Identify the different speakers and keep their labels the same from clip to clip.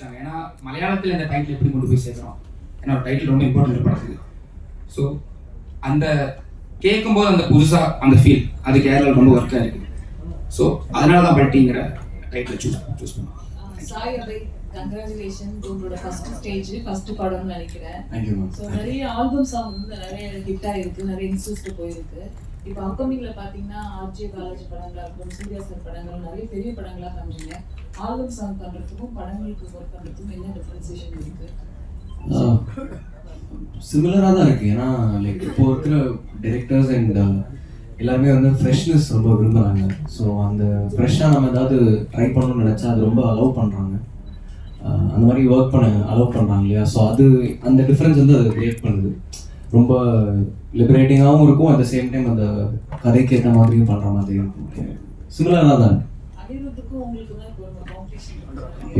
Speaker 1: யோசிச்சாங்க. ஏன்னா மலையாளத்தில் இந்த டைட்டில் எப்படி கொண்டு போய் சேர்க்குறோம், ஏன்னா ஒரு டைட்டில் ரொம்ப இம்பார்ட்டன்ட் படத்துக்கு. ஸோ அந்த கேட்கும்போது அந்த புதுசாக அந்த ஃபீல் அது கேரளாவில் ரொம்ப ஒர்க்காக இருக்குது. ஸோ அதனால தான் பல்ட்டிங்கிற டைட்டில் சூஸ் பண்ணுவோம்.
Speaker 2: சாய் அபை, கங்க்ராச்சுலேஷன், உங்களோட ஃபர்ஸ்ட் ஸ்டேஜ் ஃபர்ஸ்ட் படம்னு நினைக்கிறேன். ஸோ நிறைய ஆல்பம் சாங் வந்து நிறைய ஹிட் ஆயிருக்கு, நிறைய இன்ஸ்டியூஸ்க்கு போயிருக்கு. இப்போ அப்கமிங்ல பாத்தீங்கன்னா ஆர்ஜே பாலாஜி படங்களா இருக்கும், சூர்யா சார் படங்கள், நிறைய பெரிய படங்களா பண்றீங்க. ஆல்பம் சாங் பண்றதுக்கும் படங்களுக்கு ஒர்க் பண்றதுக்கும் என்ன டிஃபரன்சியேஷன் இருக்கு?
Speaker 3: சிமிலராக தான் இருக்குது. ஏன்னா லைக் இப்போ இருக்கிற டிரெக்டர்ஸ் அண்ட் எல்லாருமே வந்து ஃப்ரெஷ்னஸ் ரொம்ப விரும்புகிறாங்க. ஸோ அந்த ஃப்ரெஷ்ஷாக நம்ம ஏதாவது ட்ரை பண்ணணும்னு நினச்சா அது ரொம்ப அலோவ் பண்ணுறாங்க, அந்த மாதிரி ஒர்க் பண்ண அலோவ் பண்ணுறாங்க இல்லையா. ஸோ அது அந்த டிஃப்ரென்ஸ் வந்து அது கிரியேட் பண்ணுது. ரொம்ப லிபரேட்டிங்காகவும் இருக்கும், அட் த சேம் டைம் அந்த கதைக்கு ஏற்ற மாதிரியும் பண்ணுற மாதிரி இருக்கும். சிமிலராக தான்.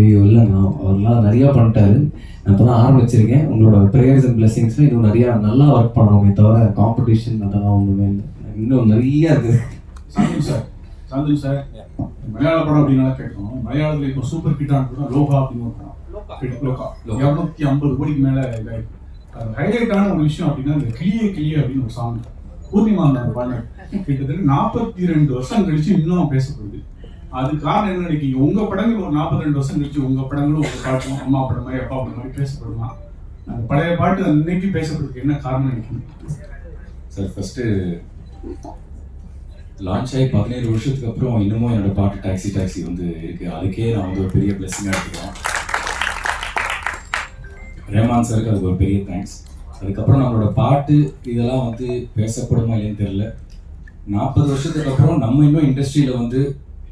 Speaker 3: ஐயோ இல்லைங்க, அவர்லாம் நிறையா பண்ணிட்டாரு. நான் இப்போ தான் ஆரம்பிச்சிருக்கேன். உங்களோட ப்ரேயர்ஸ் அண்ட் பிளெஸிங்ஸில் இன்னும் நிறையா நல்லா ஒர்க் பண்ணணுமே தவிர காம்படிஷன் அதெல்லாம் ஒன்றுமே இல்லை. இன்னும் நிறையா இருக்குது.
Speaker 4: சாந்தனு சார் மலையாள படம் அப்படின்னால கேட்கணும். மலையாளத்தில் இப்போ சூப்பர் ஹிட்டான படம் லோகா அப்படின்னு ஒரு படம். லோகா 250 கோடிக்கு மேலே இதாயிருக்கு. அது ஹைலைட்டான ஒரு விஷயம் அப்படின்னா இந்த கிளியே கிளியே அப்படின்னு ஒரு சாங் பூர்ணிமா அந்த பாடல் கிட்டத்தட்ட 42 வருஷம் கழிச்சு இன்னும் பேசப்படுது. அது காரணம் என்ன நினைக்கிறீங்க? உங்க படங்கள் ஒரு 42 வருஷம் கழிச்சு உங்க படங்களும் உங்க பாட்டும் அம்மா படம் மாதிரி அப்பா படம் மாதிரி பேசப்படுமா? அந்த பழைய பாட்டு இன்னைக்கு பேசப்படுறதுக்கு என்ன காரணம் நினைக்கிறீங்க
Speaker 5: சார்? ஃபர்ஸ்ட் லான்ச் ஆகி 17 வருஷத்துக்கு அப்புறம் இன்னமும் என்னோட பாட்டு டாக்ஸி வந்து இருக்கு. அதுக்கே நான் வந்து ஒரு பெரிய பிளெஸிங்காக எடுத்துக்கிறேன். ரஹ்மான் சாருக்கு அதுக்கு ஒரு பெரிய தேங்க்ஸ். அதுக்கப்புறம் நம்மளோட பாட்டு இதெல்லாம் வந்து பேசப்படுமா இல்லைன்னு தெரியல. 40 வருஷத்துக்கு அப்புறம் நம்ம இன்னும் இண்டஸ்ட்ரியில் வந்து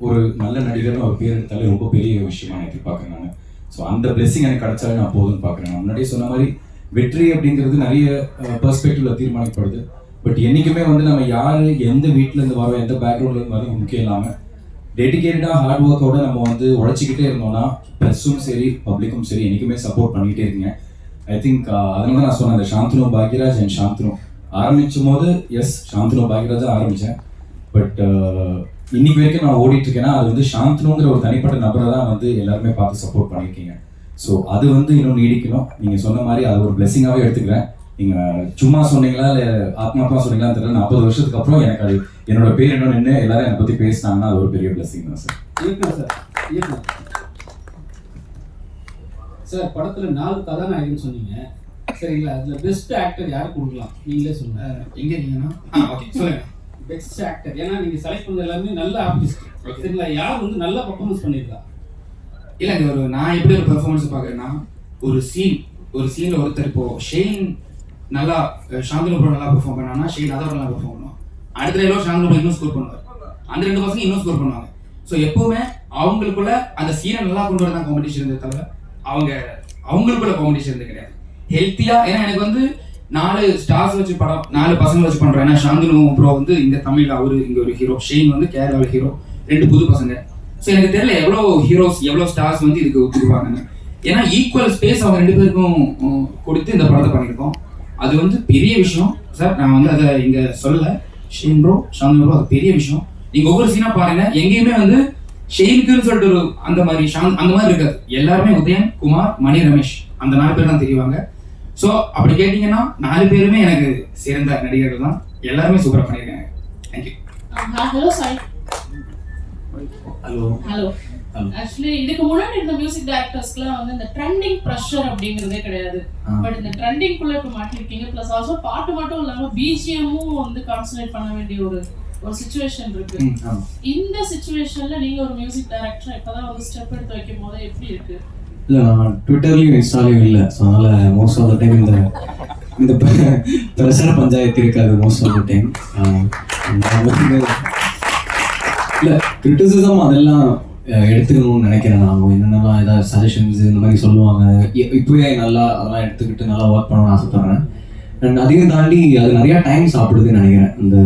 Speaker 5: ஒரு நல்ல நடிகர்னு ஒரு பேர் எடுத்தாலே ரொம்ப பெரிய விஷயமா நான் எதிர்பார்க்குறேன் நான். ஸோ அந்த பிளெஸிங் எனக்கு கிடைச்சாலே நான் போதும்னு பார்க்குறேன். நான் முன்னாடியே சொன்ன மாதிரி வெற்றி அப்படிங்கிறது நிறைய பெர்ஸ்பெக்டிவ்ல தீர்மானிக்கப்படுது. பட் என்றைக்குமே வந்து நம்ம யார் எந்த வீட்டிலேருந்து வரோம், எந்த பேக்ரவுண்ட்லேருந்து வரோம் முக்கியம் இல்லாமல் டெடிக்கேட்டடாக ஹார்ட் ஒர்க்கோட நம்ம வந்து உழைச்சிக்கிட்டே இருந்தோம்னா ப்ரெஸ்ஸும் சரி பப்ளிக்கும் சரி என்றைக்குமே சப்போர்ட் பண்ணிக்கிட்டே இருக்கீங்க. ஐ திங்க் அதனால தான் நான் சொன்னேன், அந்த சாந்தனு பாக்யராஜ் அண்ட் சாந்தனு ஆரம்பிச்சும் போது சாந்தனு பாக்யராஜாக ஆரம்பித்தேன். பட் இன்னைக்கு வரைக்கும் நான் ஓடிட்டு இருக்கேன்னா அது வந்து சாந்தனுங்கிற ஒரு தனிப்பட்ட நபரை தான் வந்து எல்லாருமே பார்த்து சப்போர்ட் பண்ணியிருக்கீங்க. ஸோ அது வந்து இன்னும் நீடிக்கணும். நீங்கள் சொன்ன மாதிரி அது ஒரு பிளெஸிங்காகவே எடுத்துக்கிறேன். நீங்கள் சும்மா சொன்னீங்களா இல்லை ஆத்மாத்மா சொன்னீங்களான்னு தெரியல. 40 வருஷத்துக்கு அப்புறம் எனக்கு அது என்னோட பேர் என்ன நின்று எல்லாரும் என்னை பற்றி பேசினாங்கன்னா அது ஒரு பெரிய பிளெஸிங் தான் சார்.
Speaker 6: சார் படத்தில் 4 கதாநாயகன்னு சொன்னீங்க சரிங்களா? அதில் பெஸ்ட் ஆக்டர் யாருக்கு கொடுக்கலாம் நீங்களே சொல்லுங்க.
Speaker 1: எங்கே இருக்கீங்கன்னா ஓகே சொல்லுங்கள்.
Speaker 6: பெஸ்ட் ஆக்டர், ஏன்னா நீங்கள் செலக்ட் பண்ணது எல்லாருமே நல்ல ஆர்டிஸ்ட் சரிங்களா? யார் வந்து நல்லா பர்ஃபார்மன்ஸ் பண்ணியிருக்கா?
Speaker 1: இல்லைங்க, நான் எப்படி ஒரு பெர்ஃபார்மன்ஸ் பார்க்குறேன்னா ஒரு சீனில் ஒருத்தர் இப்போ ஷெயின் நல்லா சாந்தனு ப்ரோ நல்லா பெர்ஃபார்ம் பண்ணாங்கன்னா ஷெயின் அதை நல்லா பெர்ஃபார்ம் பண்ணுவான். அடுத்த டைலோ சாந்தனு ப்ரோ இன்னும் ஸ்கோர் பண்ணுவார். அந்த 2 பசங்க இன்னும் ஸ்கோர் பண்ணுவாங்க. ஸோ எப்பவுமே அவங்களுக்குள்ள அந்த சீனை நல்லா கொண்டு வரதான் காம்படிஷன் இருந்தது தவிர அவங்களுக்குள்ள காம்படிஷன் இருந்தது கிடையாது. ஹெல்த்தியாக, ஏன்னா எனக்கு வந்து 4 ஸ்டார்ஸ் வச்சு படம் 4 பசங்க வச்சு பண்ணுறேன். ஏன்னா சாந்தனு ப்ரோ வந்து இங்கே தமிழில் அவரு இங்கே ஒரு ஹீரோ, ஷெயின் வந்து கேரளாவில் ஹீரோ, 2 புது பசங்க. ஸோ எனக்கு தெரியல எவ்வளோ ஹீரோஸ் எவ்வளோ ஸ்டார்ஸ் வந்து இதுக்கு ஒத்துக்குவாங்கன்னு. ஏன்னா ஈக்குவல் ஸ்பேஸ் அவங்க 2 பேருக்கும் கொடுத்து இந்த படத்தை பண்ணியிருக்கோம். அது வந்து பெரிய விஷயம் சார். நான் வந்து அதை இங்கே சொல்லலை. ஷெயின் ப்ரோ சாந்தனு ப்ரோ அது பெரிய விஷயம். நீங்கள் ஒவ்வொரு சீனாக பாருங்க, எங்கேயுமே வந்து ஷெயினுக்குன்னு சொல்லிட்டு ஒரு அந்த மாதிரி அந்த மாதிரி இருக்காது. எல்லாருமே உதயன், குமார், மணி, ரமேஷ் அந்த 4 பேர் தான் தெரியுவாங்க. ஸோ அப்படி கேட்டிங்கன்னா 4 பேருமே எனக்கு சிறந்த நடிகர்கள் தான். எல்லாருமே சூப்பராக பண்ணியிருக்காங்க. Thank you.
Speaker 7: Hello Sai.
Speaker 3: Hello.
Speaker 7: Actually இதுக்கு முன்னாடி இருந்த மியூசிக் டைரக்டர்ஸ்க்குலாம் வந்து இந்த ட்ரெண்டிங் ப்ரெஷர் அப்படிங்கிறதே கிடையாது. பட் இந்த ட்ரெண்டிங்குள்ள இப்போ மாட்டிருக்கீங்க. ப்ளஸ் ஆல்சோ பாட்டு மட்டும் இல்லாமல் பிஜிஎம்மும் வந்து கான்சன்ட்ரேட் பண்ண வேண்டிய ஒரு சிச்சுவேஷன் இருக்கு. இந்த சிச்சுவேஷன்ல நீங்க ஒரு மியூசிக் டைரக்டர் இப்பதான் வந்து ஸ்டெப் எடுத்து வைக்கும் போது எப்படி இருக்கு?
Speaker 3: இல்லை, நான் ட்விட்டர்லையும் இன்ஸ்டாலையும் இல்லை. ஸோ அதனால் மோஸ்ட் ஆஃப் த டைம் இந்த பிரச்சனை பஞ்சாயத்து இருக்காது. மோஸ்ட் ஆஃப் த டைம் இல்லை கிரிட்டிசிசம் அதெல்லாம் எடுத்துக்கணும்னு நினைக்கிறேன். நான் என்னென்னலாம் ஏதாவது சஜஷன்ஸ் இந்த மாதிரி சொல்லுவாங்க, இப்போயே நல்லா அதெல்லாம் எடுத்துக்கிட்டு நல்லா ஒர்க் பண்ணணும்னு ஆசைப்பட்றேன். அண்ட் அதையும் தாண்டி அது நிறையா டைம் சாப்பிடுதுன்னு நினைக்கிறேன் இந்த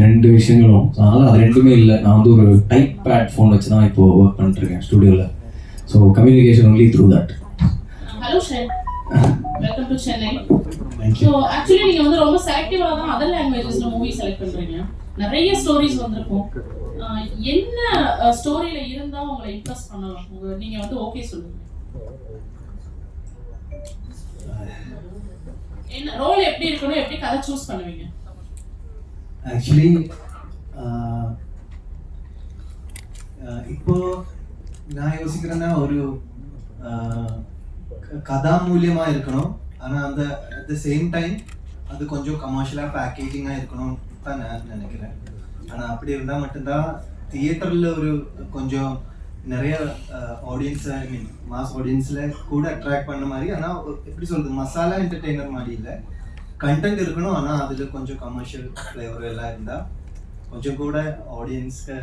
Speaker 3: 2 விஷயங்களும். ஸோ அதனால் அது 2மே இல்லை. நான் வந்து ஒரு டைப் பேட் ஃபோன் வச்சு தான் இப்போது ஒர்க் பண்ணிட்டுருக்கேன் ஸ்டுடியோவில். So communication only through that.
Speaker 7: Hello Shen, welcome to Chennai. So actually நீங்கள் வந்து ரொம்ப செலக்டிவாக தான் அதர் லாங்குவேஜஸில் மூவி செலக்ட் பண்ணுறீங்க. நிறைய ஸ்டோரிஸ் வந்திருக்கும். என்ன ஸ்டோரியில் இருந்தால் உங்களை இம்ப்ரெஸ் பண்ணலாம்? நீங்கள் வந்து ஓகே சொல்லுங்கள். என்ன ரோல் எப்படி இருக்கணும், எப்படி கதை சூஸ் பண்ணுவீங்க?
Speaker 3: ஆக்சுவலி இப்போ நான் யோசிக்கிறேன்னா ஒரு கதாமூல்யமாக இருக்கணும், ஆனால் அந்த அட் த சேம் டைம் அது கொஞ்சம் கமர்ஷியலாக பேக்கேஜிங்காக இருக்கணும் தான் நான் நினைக்கிறேன். ஆனால் அப்படி இருந்தால் மட்டும்தான் தியேட்டரில் ஒரு கொஞ்சம் நிறைய ஆடியன்ஸை ஐ மீன் மாஸ் ஆடியன்ஸில் கூட அட்ராக்ட் பண்ண மாதிரி, ஆனால் எப்படி சொல்கிறது மசாலா என்டர்டெய்னர் மாதிரி இல்லை, கண்டென்ட் இருக்கணும், ஆனால் அதில் கொஞ்சம் கமர்ஷியல் ஃப்ளேவர் எல்லாம் இருந்தால் கொஞ்சம் கூட ஆடியன்ஸ்க்கு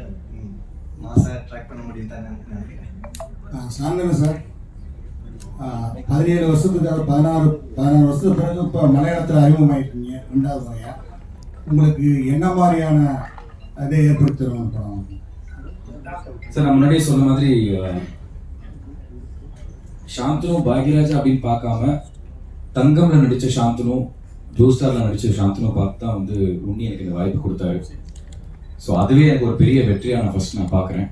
Speaker 3: மாசாக அட்ராக்ட் பண்ண முடியும் தான் நினைக்கிறேன்.
Speaker 8: சாந்தன சார் 17 வருஷத்துக்கு 16 வருஷத்துக்கு பிறகு இப்போ மலையாளத்தில் அறிமுகமாயிருக்கீங்க 2வது முறையாக. உங்களுக்கு என்ன மாதிரியான அதை ஏற்படுத்துகிறோம் படம்?
Speaker 5: சார் நான் முன்னாடியே சொன்ன மாதிரி சாந்தனு பாக்யராஜா அப்படின்னு பார்க்காம தங்கம்ல நடித்த சாந்தனு, ப்ளூ ஸ்டார்ல நடித்த சாந்தனு பார்த்து தான் வந்து உன்னி எனக்கு இந்த வாய்ப்பு கொடுத்தாரு. ஸோ அதுவே எனக்கு ஒரு பெரிய வெற்றியாக நான் ஃபர்ஸ்ட் நான் பார்க்குறேன்.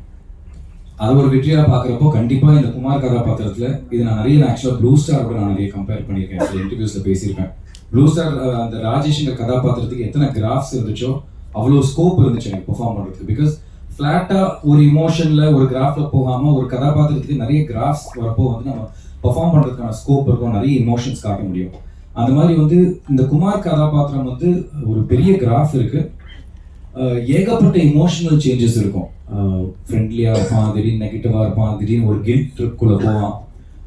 Speaker 5: அது ஒரு வெற்றியாக பார்க்குறப்போ கண்டிப்பாக இந்த குமார் கதாபாத்திரத்தில் இது நான் ஆக்சுவலாக ப்ளூ ஸ்டார் கூட நான் நிறைய கம்பேர் பண்ணியிருக்கேன், சில இன்டர்வியூஸில் பேசியிருப்பேன். ப்ளூ ஸ்டார் அந்த ராஜேஷ்ங்கிற கதாபாத்திரத்துக்கு எத்தனை கிராஃப்ஸ் இருந்துச்சோ அவ்வளோ ஸ்கோப் இருந்துச்சு எனக்கு பெர்ஃபார்ம் பண்ணுறதுக்கு. பிகாஸ் ஃப்ளாட்டாக ஒரு இமோஷனில் ஒரு கிராஃபில் போகாமல் ஒரு கதாபாத்திரத்துக்கு நிறைய கிராஃப்ஸ் வரப்போ வந்து நம்ம பெர்ஃபார்ம் பண்ணுறதுக்கான ஸ்கோப் இருக்கும், நிறைய இமோஷன்ஸ் காட்ட முடியும். அந்த மாதிரி வந்து இந்த குமார் கதாபாத்திரம் வந்து ஒரு பெரிய கிராஃப் இருக்குது, ஏகப்பட்ட இமோஷனல் சேஞ்சஸ் இருக்கும். ஃப்ரெண்ட்லியாக இருப்பான், திடீர்னு நெகட்டிவாக இருப்பான், திடீர்னு ஒரு கில்ட் ட்ரிப்புக்குள்ளே போவான்,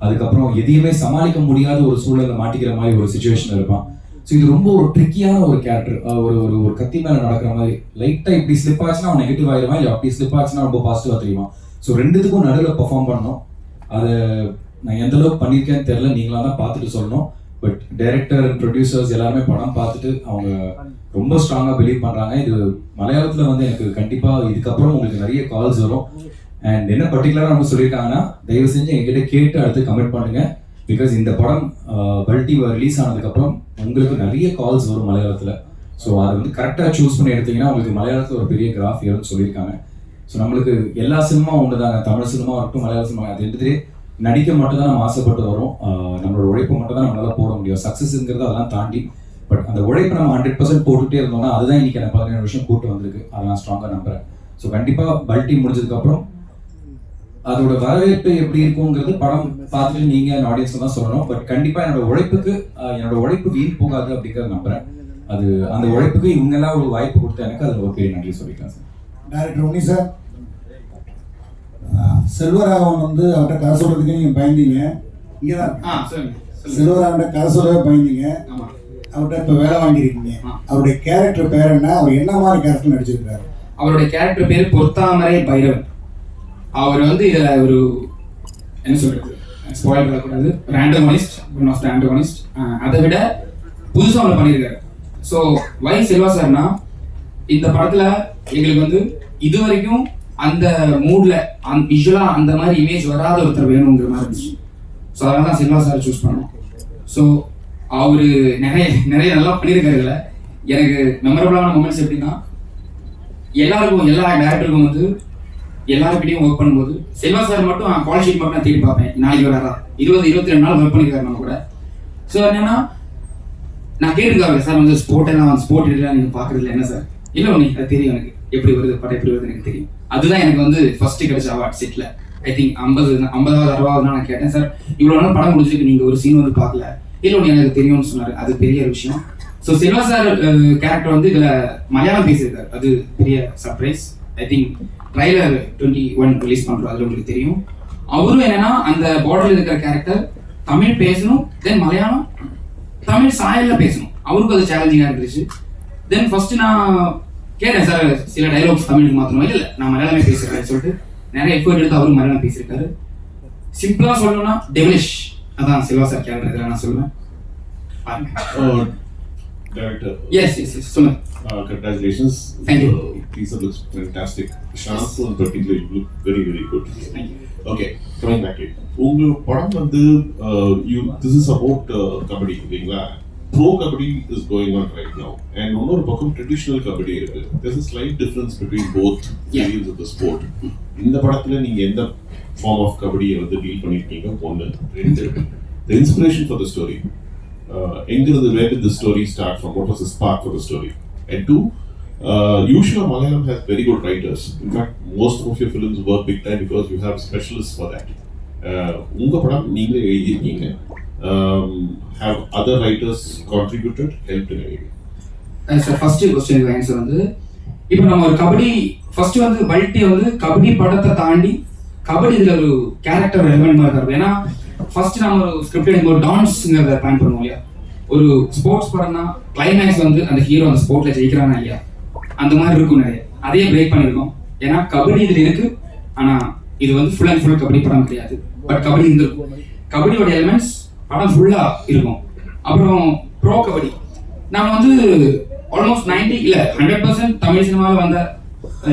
Speaker 5: அதுக்கப்புறம் எதையுமே சமாளிக்க முடியாத ஒரு சூழலை மாட்டிக்கிற மாதிரி ஒரு சுச்சுவேஷன் இருப்பான். ஸோ இது ரொம்ப ஒரு ட்ரிக்கியான ஒரு கேரக்டர். ஒரு ஒரு ஒரு கத்தி மேலே நடக்கிற மாதிரி லைட்டாக இப்படி ஸ்லிப் ஆச்சுன்னா அவன் நெகட்டிவ் ஆயிடுவான், இல்லை அப்படி ஸ்லிப் ஆச்சுன்னா ரொம்ப பாசிட்டிவாக தெரியுமா. ஸோ ரெண்டுத்துக்கும் நடுவில் பெர்ஃபார்ம் பண்ணணும். அதை நான் எந்த அளவுக்கு பண்ணியிருக்கேன்னு தெரில, நீங்களாம் தான் பார்த்துட்டு சொல்லணும். பட் டைரக்டர் அண்ட் ப்ரொடியூசர்ஸ் எல்லாருமே படம் பார்த்துட்டு அவங்க ரொம்ப ஸ்ட்ராங்காக பிலீவ் பண்ணுறாங்க. இது மலையாளத்தில் வந்து எனக்கு கண்டிப்பாக இதுக்கப்புறம் உங்களுக்கு நிறைய கால்ஸ் வரும். அண்ட் என்ன பர்டிகுலராக நம்ம சொல்லியிருக்காங்கன்னா தயவு செஞ்சு என்கிட்ட கேட்டு அடுத்து கமெண்ட் பண்ணுங்க. பிகாஸ் இந்த படம் பல்டி ரிலீஸ் ஆனதுக்கப்புறம் உங்களுக்கு நிறைய கால்ஸ் வரும் மலையாளத்தில். ஸோ அதை வந்து கரெக்டாக சூஸ் பண்ணி எடுத்தீங்கன்னா உங்களுக்கு மலையாளத்தில் ஒரு பெரிய கிராஃப் ஏறும்னு சொல்லியிருக்காங்க. ஸோ நம்மளுக்கு எல்லா சினிமா ஒன்று தாங்க, தமிழ் சினிமா இருக்கட்டும் மலையாள சினிமா, அது எடுத்துகிட்டே நடிக்க மட்டும் தான் நம்ம ஆசைப்பட்டு வரோம். நம்மளோட உழைப்பு மட்டும் தான் நம்மளால போட முடியும். சக்ஸஸ்ங்கிறது அதெல்லாம் தாண்டி பட் அந்த உழைப்பு நம்ம 100% போட்டுகிட்டே இருந்தோம்னா அதுதான் இன்னைக்கு எனக்கு 17 வருஷம் கூட்டு வந்திருக்கு. அதை நான் ஸ்ட்ராங்காக நம்புறேன். ஸோ கண்டிப்பாக பல்டி முடிஞ்சதுக்கப்புறம் அதோட வரவேற்பு எப்படி இருக்குங்கிறது படம் பார்த்துட்டு நீங்கள் ஆடியன்ஸ் தான் சொல்லணும். பட் கண்டிப்பாக என்னோட உழைப்பு வீண் போகாது அப்படிங்கிறத நம்புறேன். அது அந்த உழைப்புக்கு இவங்கெல்லாம் ஒரு வாய்ப்பு கொடுத்தா எனக்கு அதில் ஒரு பெரிய நன்றி சொல்லிக்கலாம் சார்.
Speaker 8: டைரக்டர் உன்னி சார், செல்வராகவன் வந்து அவர்கிட்ட கதை சொல்றதுக்கு நீங்கள் பயந்தீங்க, இங்கே தான் செல்வராகவன் கதை சொல்லவே பயந்தீங்க, அவர்கிட்ட இப்போ வேலை வாங்கியிருக்கீங்க. அவருடைய கேரக்டர் பேர் என்ன, அவர் என்ன மாதிரி கேரக்டர் நடிச்சிருக்காரு?
Speaker 1: அவருடைய கேரக்டர் பேர் பொத்தாமரை பைரவன். அவர் வந்து இதில் ஒரு என்ன சொல்றது, ஸ்பாயில் பண்ணக்கூடாது, ரேண்டமனிஸ்ட், ஒன் ஆஃப் ரேண்டமனிஸ்ட். அதை விட புதுசாக ஒன்று பண்ணியிருக்காரு. ஸோ வை செல்வா சார்னா இந்த படத்தில் எங்களுக்கு வந்து இது வரைக்கும் அந்த மூடில் விஷுவலாக அந்த மாதிரி இமேஜ் வராத ஒருத்தர் வேணுங்கிற மாதிரி இருந்துச்சு. ஸோ அதனால தான் செல்வா சார் சூஸ் பண்ணோம். ஸோ அவர் நிறைய நல்லா பண்ணியிருக்காரு. இதில் எனக்கு மெமரபிளான மூமெண்ட்ஸ் எப்படின்னா, எல்லாருக்கும் எல்லா டேரக்டருக்கும் வந்து எல்லாருக்கிட்டையும் ஒர்க் பண்ணும்போது செல்வா சார் மட்டும் கால் ஷீட் மட்டும் நான் தேடி பார்ப்பேன், நாளைக்கு வராதா 20-22 நாள் ஒர்க் பண்ணியிருக்காரு நம்ம கூட. ஸோ என்னன்னா நான் கேட்டுருக்காங்க சார் வந்து ஸ்போர்ட் எல்லாம் நீங்கள் பார்க்குறதுல என்ன சார், இல்லை ஒன்று அது தெரியும் எனக்கு எப்படி வருது படம் எப்படி வருது எனக்கு தெரியும். அதுதான் எனக்கு வந்து ஃபர்ஸ்ட் கிடைச்ச அவார்ட் செட்டில். ஐ திங்க் 50வது 60வது நான் கேட்டேன், சார் இவ்வளோ நாள் படம் முடிஞ்சிருக்கு நீங்கள் ஒரு சீன் வந்து பார்க்கல, இல்லை ஒன்று எனக்கு தெரியும்னு சொன்னார். அது பெரிய விஷயம். ஸோ செல்வா சார் கேரக்டர் வந்து இதில் மலையாளம் பேசியிருக்காரு, அது பெரிய surprise. I think trailer 21 release பண்ணுறோம், அதில் உங்களுக்கு தெரியும். அவரும் என்னன்னா அந்த பார்டரில் இருக்கிற கேரக்டர் தமிழ் பேசணும், தென் மலையாளம் தமிழ் சாயலில் பேசணும். அவருக்கும் அது சேலஞ்சிங்காக இருந்துச்சு. தென் ஃபர்ஸ்ட் நான் கேட்டேன் சார் சில டைலாக்ஸ் தமிழுக்கு மாற்றணும், இல்லை நான் மலையாளமே பேசுகிறேன் சொல்லிட்டு நிறைய எஃபர்ட் எடுத்து அவரும் மலையாளம் பேசியிருக்காரு. சிம்பிளாக சொல்லணும்னா டெவலிஷ், அதான் செல்வா சார் கேரக்டர். இதில் நான் சொல்லுவேன்.
Speaker 9: Director.
Speaker 1: Yes, சொல்லுங்க.
Speaker 9: Congratulations.
Speaker 1: Thank you.
Speaker 9: Teaser looks fantastic. Shantu in particular, you look very, very good.
Speaker 1: Thank you.
Speaker 9: Okay, coming back to it. உங்க படம் வந்து this is about கபடி இல்லைங்களா? Pro kabaddi is going on right now, and இன்னொரு பக்கம் traditional kabaddi இருக்கு. There's a slight difference between both areas of the sport. இந்த படத்துல நீங்க எந்த ஃபார்ம் ஆஃப் கபடியை வந்து டீல் பண்ணியிருக்கீங்க. ஒன்று. ரெண்டு, the inspiration for the story. எங்கிருந்து where did the story start from? What was the spark for the story? And two, usually Malayalam has very good writers. In fact, most of your films work big time because you have specialists for that. உங்க படம் நீங்களே எழுதியிருக்கீங்க. Have other writers contributed, helped in any way?
Speaker 1: Sir first question answer வந்து இப்போ நம்ம ஒரு kabaddi first வந்து பல்ட்டி வந்து கபடி படத்தை தாண்டி கபடி இதுல ஒரு கேரக்டர் எலிமெண்ட் மாதிரி இருக்கும். ஏன்னா ஃபர்ஸ்ட் நம்ம ஒரு ஸ்கிரிப்ட் எடுக்கும்போது டான்ஸ்ங்கிறத பிளான் பண்ணுவோம் இல்லையா. ஒரு ஸ்போர்ட்ஸ் படம்னா கிளைமேக்ஸ் வந்து அந்த ஹீரோ அந்த ஸ்போர்ட்ல ஜெயிக்கிறானா இல்லையா, அந்த மாதிரி இருக்கும் நிறைய. அதையே பிரேக் பண்ணியிருக்கோம். ஏன்னா கபடி இதுல இருக்கு, ஆனா இது வந்து ஃபுல் அண்ட் ஃபுல் கபடி படம் கிடையாது. பட் கபடி இருந்திருக்கும். கபடியோட எலிமெண்ட்ஸ் படம் ஃபுல்லா இருக்கும். அப்புறம் ப்ரோ கபடி நம்ம வந்து ஆல்மோஸ்ட் 90 இல்ல 100% தமிழ் சினிமாவில் வந்த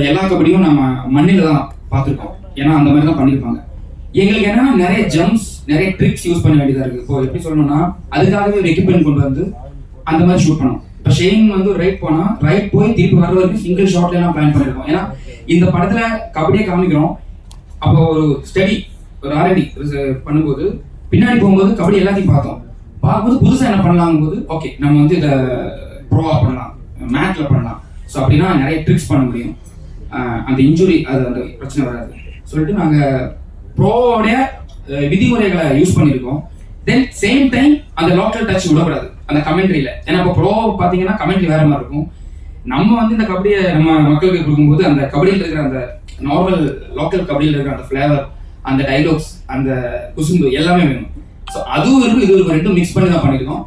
Speaker 1: எல்லா கபடியும் நம்ம மண்ணில தான் பார்த்துருக்கோம். ஏன்னா அந்த மாதிரி தான் பண்ணியிருப்பாங்க. எங்களுக்கு என்னன்னா நிறைய ஜம்ப்ஸ் நிறைய ட்ரிக்ஸ் யூஸ் பண்ண வேண்டியதா இருக்கு. இப்போ எப்படி சொல்லணும்னா அதுக்காகவே ஒரு எக்யூப்மெண்ட் கொண்டு வந்து அந்த மாதிரி ஷூட் பண்ணோம். இப்போ ஷெயின் வந்து ரைட் போனா ரைட் போய் திருப்பி வர வரைக்கும் சிங்கிள் ஷாட்ல எல்லாம் பிளான் பண்ணிருக்கோம். ஏன்னா இந்த படத்துல கபடியை காமிக்கிறோம். அப்போ ஒரு ஸ்டடி ஒரு ஆர்டி பண்ணும்போது பின்னாடி போகும்போது கபடி எல்லாத்தையும் பார்க்கும்போது புதுசா என்ன பண்ணலாம் போது ஓகே நம்ம வந்து இதை ப்ரோவா பண்ணலாம், மேட்ல பண்ணலாம். ஸோ அப்படின்னா நிறைய ட்ரிக்ஸ் பண்ண முடியும். அந்த இன்ஜுரி அது அந்த பிரச்சனை வராது சொல்லிட்டு நாங்க ப்ரோவோடைய விதிமுறைகளை யூஸ் பண்ணியிருக்கோம். தென் சேம் டைம் அந்த லோக்கல் டச் விடக்கூடாது அந்த கமெண்ட்ரியில. ஏன்னா இப்போ ப்ரோ பார்த்தீங்கன்னா கமெண்ட்ரி வேற மாதிரி இருக்கும். நம்ம வந்து இந்த கபடியை நம்ம மக்களுக்கு கொடுக்கும்போது அந்த கபடியில் இருக்கிற அந்த நார்மல் லோக்கல் கபடியில் இருக்கிற அந்த ஃபிளேவர், அந்த டைலாக்ஸ், அந்த குசும்பு எல்லாமே வேணும். ஸோ அதுவும் இருக்கும் இது இருக்கும், ரெண்டும் மிக்ஸ் பண்ணி தான் பண்ணியிருக்கோம்.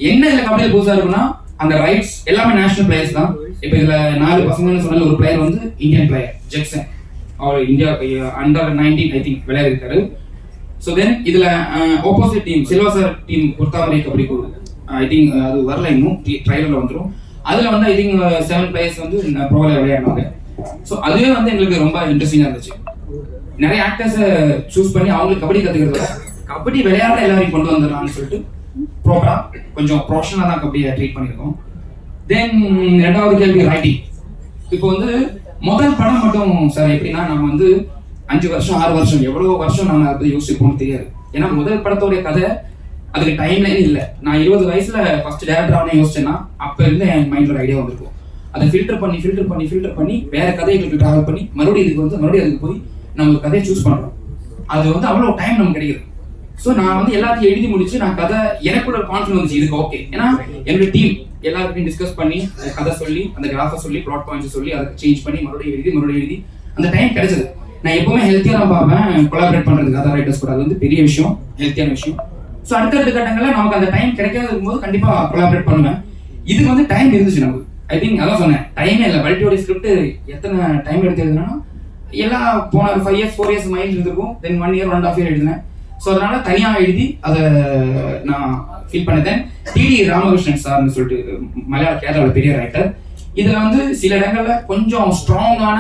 Speaker 1: என்ன இதில் கபடியில் புதுசாக இருக்குன்னா அந்த ரைட்ஸ் எல்லாமே நேஷனல் பிளேயர்ஸ் தான். இப்போ இதில் 4 பசங்கன்னு சொன்னால ஒரு பிளேயர் வந்து இந்தியன் பிளேயர் ஜெக்சன், அவர் இந்தியா அண்டர் 19 ஐ திங்க் விளையாடிருக்காரு. ஸோ தென் இதில் ஆப்போசிட் டீம் சில்வாசர் டீம் பொறுத்தவரை கபடி குழு ஐ திங்க் அது வரல, இன்னும் ட்ரைலரில் வந்துடும். அதில் வந்து ஐ திங்க் 7 பிளேயர்ஸ் வந்து ப்ரோவில் விளையாடினாங்க. ஸோ அதுவே வந்து எங்களுக்கு ரொம்ப இன்ட்ரெஸ்டிங்காக இருந்துச்சு. நிறைய ஆக்டர்ஸை சூஸ் பண்ணி அவங்களுக்கு கபடி கற்றுக்கிறத கபடி விளையாட எல்லாரையும் கொண்டு வந்துடலாம்னு சொல்லிட்டு ப்ராப்பரா கொஞ்சம் ப்ரொஃபஷனலாக தான் கபடியை ட்ரீட் பண்ணியிருக்கோம். தென் ரெண்டாவது கேள்வி ரைட்டிங். இப்போ வந்து முதல் படம் மட்டும் சார் எப்படின்னா நம்ம வந்து 5 வருஷம் 6 வருஷம் எவ்வளோ வருஷம் நம்ம அதை யோசிப்போம்னு தெரியாது. ஏன்னா முதல் படத்தோடைய கதை அதுக்கு டைம் லைன் இல்லை. நான் 20 வயசுல ஃபர்ஸ்ட் டேரக்டரானே யோசிச்சேன்னா அப்போ இருந்து என் மைண்டில் ஐடியா வந்திருக்கும். அதை ஃபில்டர் பண்ணி வேற கதைகளுக்கு ட்ராவல் பண்ணி மறுபடியும் இதுக்கு வந்து மறுபடியும் அதுக்கு போய் நம்ம கதையை சூஸ் பண்ணுறோம். அது வந்து அவ்வளோ டைம் நமக்கு கிடைக்குது. ஸோ நான் வந்து எல்லாத்தையும் எழுதி முடிச்சு நான் கதை எனக்குள்ள ஒரு கான்ஃபிடன்ஸ் வந்துச்சு இதுக்கு ஓகே. ஏன்னா என்னோட டீம் எல்லாருக்கையும் டிஸ்கஸ் பண்ணி கதை சொல்லி அந்த கிராஃபை சொல்லி ப்ளாட் பாயிண்ட்ஸ் சொல்லி அதை சேஞ்ச் பண்ணி மறுபடியும் எழுதி அந்த டைம் கிடைச்சது. நான் எப்பவுமே ஹெல்த்தியாக தான் பார்ப்பேன் கொலாபரேட் பண்ணுறதுக்கு அதர் ரைட்டர்ஸ் கூட. அது வந்து பெரிய விஷயம், ஹெல்த்தியான விஷயம். ஸோ அடுத்தடுத்த கட்டங்களில் நமக்கு அந்த டைம் கிடைக்காத இருக்கும்போது கண்டிப்பாக கொலாபரேட் பண்ணுவேன். இதுக்கு வந்து டைம் இருந்துச்சு நமக்கு. ஐ திங்க் அதான் சொன்னேன், டைமே இல்லை. பல்ட்டியோட ஸ்கிரிப்ட் எத்தனை டைம் எடுத்து எழுதுனா எல்லாம் போன 5 years 4 years மைண்ட் இருந்திருக்கும். தென் 1 year 1.5 year எழுதினேன். ஸோ அதனால தனியாக எழுதி அதை நான் ஃபீல் பண்ணதேன். டிடி ராமகிருஷ்ணன் சார்னு சொல்லிட்டு மலையாள கேரளாவில் பெரிய ரைட்டர். இதில் வந்து சில இடங்களில் கொஞ்சம் ஸ்ட்ராங்கான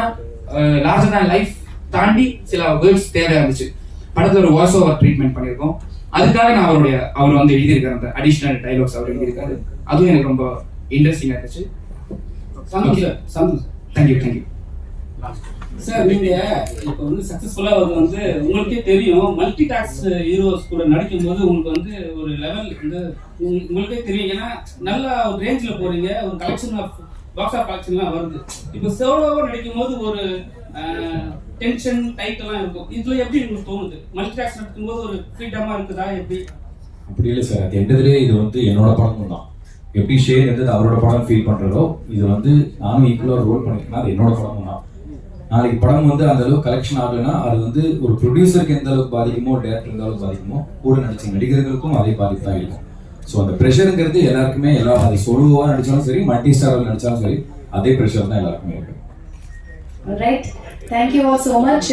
Speaker 1: லார்ஜர் தேன் லைஃப் தாண்டி சில வேர்ட்ஸ் தேவையாக இருந்துச்சு. படத்தில் ஒரு வாய்ஸ் ஓவர் ட்ரீட்மெண்ட் பண்ணியிருக்கோம். அதுக்காக நான் அவர் வந்து எழுதியிருக்காரு அந்த அடிஷ்னல் டைலாக்ஸ் அவர் எழுதியிருக்காரு. அதுவும் எனக்கு ரொம்ப இன்ட்ரெஸ்டிங்காக இருந்துச்சு. Thank you
Speaker 6: sir. நீங்க இப்போ வந்து சக்சஸ்ஃபுல்லா வந்து உங்களுக்கே தெரியும், மல்டி டாஸ்க் ஹீரோஸ் கூட நடிக்கும் போது உங்களுக்கு வந்து ஒரு லெவல் வந்து உங்களுக்கே தெரியும். ஏன்னா நல்ல ஒரு ரேஞ்சில் போறீங்க, ஒரு கலெக்ஷன் ஆஃப் பாக்ஸ் ஆஃப் கலெக்ஷன்லாம் வருது. இப்போ சோலோவா நடிக்கும் போது ஒரு டென்ஷன் டைட்டெல்லாம் இருக்கும். இதுல எப்படி உங்களுக்கு தோணுது? மல்டி டாஸ்க் நடிக்கும் போது ஒரு ஃப்ரீடமா இருக்குதா எப்படி?
Speaker 5: அப்படி இல்லை சார். அது எண்டதுலேயே இது வந்து என்னோட படமும் தான். எப்படி ஷேர் இருந்தது அவரோட படம் ஃபீல் பண்ணுறதோ இது வந்து நானும் ஈக்குவலாக ரோல் பண்ணியிருக்கேன்னா அது என்னோட படமும் தான். நாளைக்கு படம் வந்து அந்த அளவுக்கு கலெக்ஷன் ஆகலைன்னா அது வந்து ஒரு ப்ரொடியூசருக்கு எந்த அளவுக்கு பாதிக்குமோ, டேரக்டர் எந்த அளவுக்கு பாதிக்குமோ, கூட நடிச்ச நடிகர்களுக்கும் அதே பாதிப்பு தான் இருக்கும். ஸோ அந்த ப்ரெஷருங்கிறது எல்லாருக்குமே அது சோலோவாக நடித்தாலும் சரி, மல்டி ஸ்டாரில் நடித்தாலும் சரி, அதே ப்ரெஷர் தான் எல்லாருக்குமே இருக்கு.
Speaker 10: Right. Thank you all so much.